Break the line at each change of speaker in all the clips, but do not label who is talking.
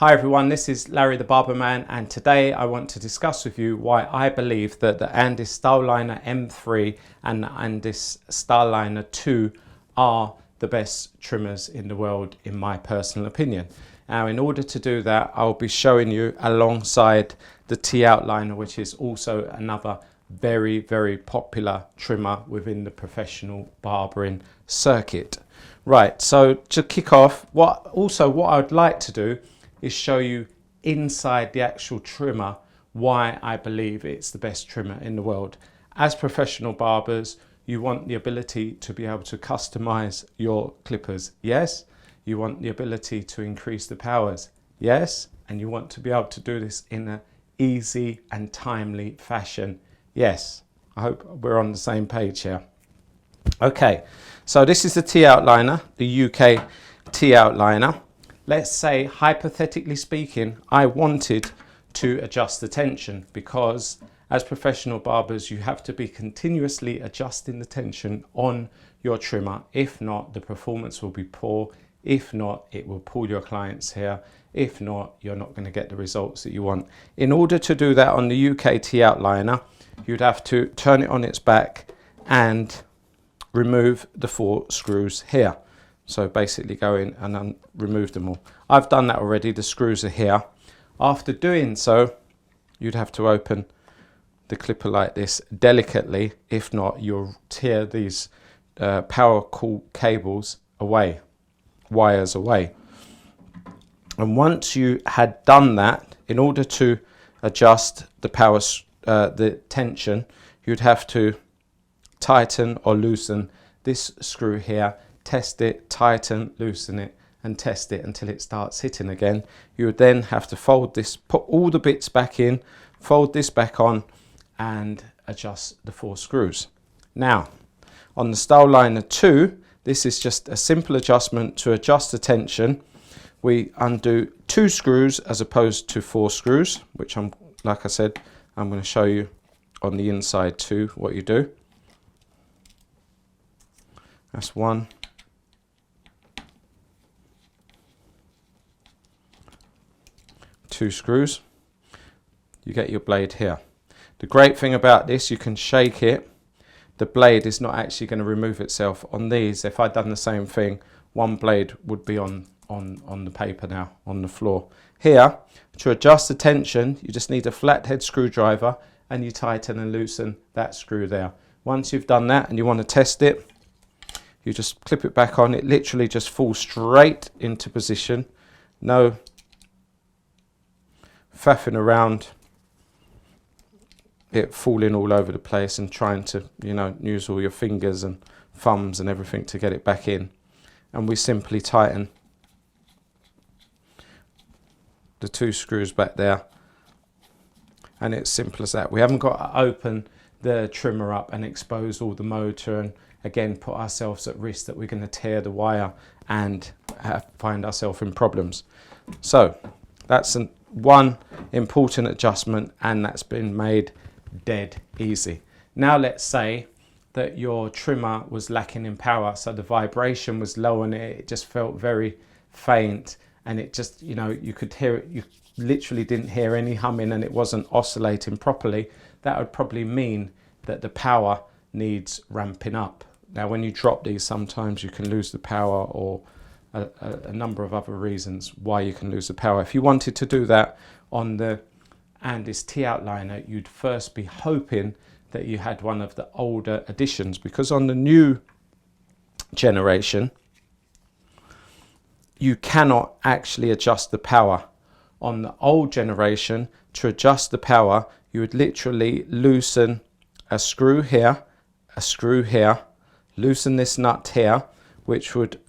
Hi everyone, this is Larry the Barber Man, and today I want to discuss with you why I believe that the Andis Styliner M3 and the Andis Styliner 2 are the best trimmers in the world in my personal opinion. Now in order to do that, I'll be showing you alongside the T Outliner, which is also another very popular trimmer within the professional barbering circuit. Right, so to kick off, what I'd like to do is show you inside the actual trimmer why I believe it's the best trimmer in the world. As professional barbers, you want the ability to be able to customize your clippers, yes? You want the ability to increase the powers, yes? And you want to be able to do this in an easy and timely fashion, yes? I hope we're on the same page here. Okay, so this is the T Outliner, the UK T Outliner. Let's say, hypothetically speaking, I wanted to adjust the tension, because as professional barbers, you have to be continuously adjusting the tension on your trimmer. If not, the performance will be poor. If not, it will pull your client's hair. If not, you're not going to get the results that you want. In order to do that on the UK T Outliner, you'd have to turn it on its back and remove the 4 screws here. So basically go in and remove them all. I've done that already, the screws are here. After doing so, you'd have to open the clipper like this delicately. If not, you'll tear these power cord cables away, wires away. And once you had done that, in order to adjust the power, the tension, you'd have to tighten or loosen this screw here. Test it, tighten, loosen it, and test it until it starts hitting again. You would then have to fold this, put all the bits back in, fold this back on, and adjust the 4 screws. Now, on the Styliner 2, this is just a simple adjustment to adjust the tension. We undo 2 screws as opposed to 4 screws, which like I said, I'm going to show you on the inside too what you do. That's 1. 2 screws, you get your blade here. The great thing about this, you can shake it, the blade is not actually going to remove itself. On these, if I'd done the same thing, one blade would be on the paper now, on the floor. Here, to adjust the tension, you just need a flathead screwdriver and you tighten and loosen that screw there. Once you've done that and you want to test it, you just clip it back on. It literally just falls straight into position. No faffing around it falling all over the place and trying to, use all your fingers and thumbs and everything to get it back in. And we simply tighten the 2 screws back there, and it's simple as that. We haven't got to open the trimmer up and expose all the motor and again put ourselves at risk that we're going to tear the wire and find ourselves in problems. So that's one important adjustment, and that's been made dead easy. Now let's say that your trimmer was lacking in power, so the vibration was low on it, it just felt very faint, and it just, you could hear it, you literally didn't hear any humming, and it wasn't oscillating properly. That would probably mean that the power needs ramping up. Now when you drop these, sometimes you can lose the power, or a number of other reasons why you can lose the power. If you wanted to do that on the Andis T Outliner, you'd first be hoping that you had one of the older editions, because on the new generation, you cannot actually adjust the power. On the old generation, to adjust the power, you would literally loosen a screw here, loosen this nut here, which would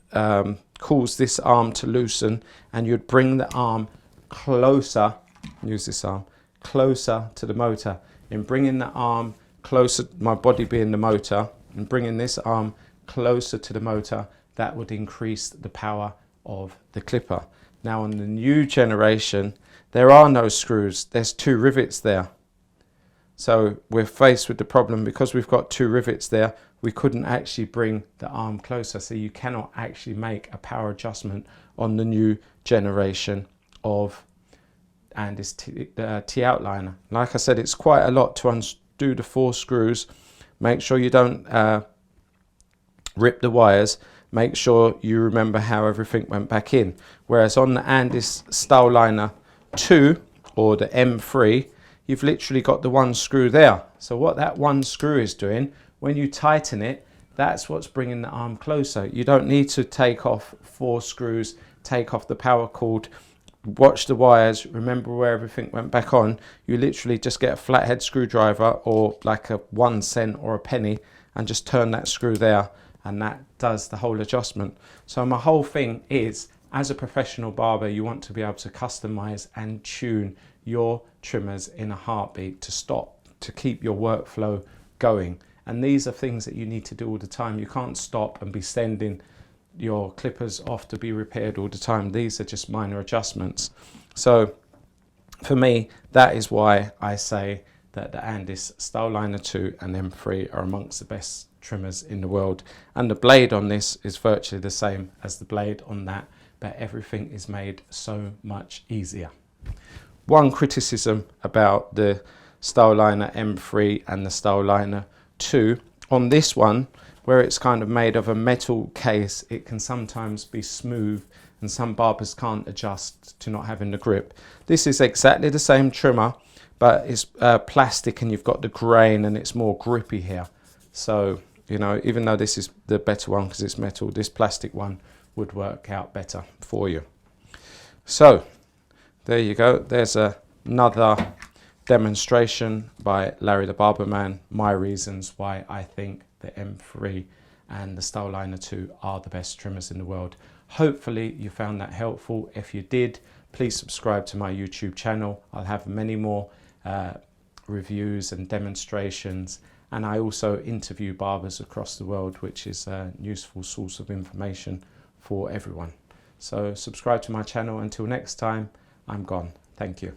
cause this arm to loosen, and you'd bring the arm closer, use this arm, closer to the motor. In bringing the arm closer, my body being the motor, and bringing this arm closer to the motor, that would increase the power of the clipper. Now on the new generation, there are no screws, there's 2 rivets there. So we're faced with the problem, because we've got 2 rivets there, we couldn't actually bring the arm closer, so you cannot actually make a power adjustment on the new generation of Andis T Outliner. Like I said, it's quite a lot to undo the 4 screws. Make sure you don't rip the wires. Make sure you remember how everything went back in. Whereas on the Andis Styliner 2 or the M3, you've literally got the 1 screw there. So what that 1 screw is doing, when you tighten it, that's what's bringing the arm closer. You don't need to take off 4 screws, take off the power cord, watch the wires, remember where everything went back on. You literally just get a flathead screwdriver or like a 1 cent or a penny and just turn that screw there, and that does the whole adjustment. So my whole thing is, as a professional barber, you want to be able to customize and tune your trimmers in a heartbeat to keep your workflow going. And these are things that you need to do all the time. You can't stop and be sending your clippers off to be repaired all the time. These are just minor adjustments. So for me, that is why I say that the Andis Styliner 2 and M3 are amongst the best trimmers in the world. And the blade on this is virtually the same as the blade on that, but everything is made so much easier. One criticism about the Styliner M3 and the Styliner 2, on this one, where it's kind of made of a metal case, it can sometimes be smooth and some barbers can't adjust to not having the grip. This is exactly the same trimmer, but it's plastic and you've got the grain and it's more grippy here. So, you know, even though this is the better one because it's metal, this plastic one would work out better for you. So, there you go. There's another demonstration by Larry the Barber Man, my reasons why I think the M3 and the Styliner 2 are the best trimmers in the world. Hopefully you found that helpful. If you did, please subscribe to my YouTube channel. I'll have many more reviews and demonstrations, and I also interview barbers across the world, which is a useful source of information for everyone. So subscribe to my channel. Until next time, I'm gone. Thank you.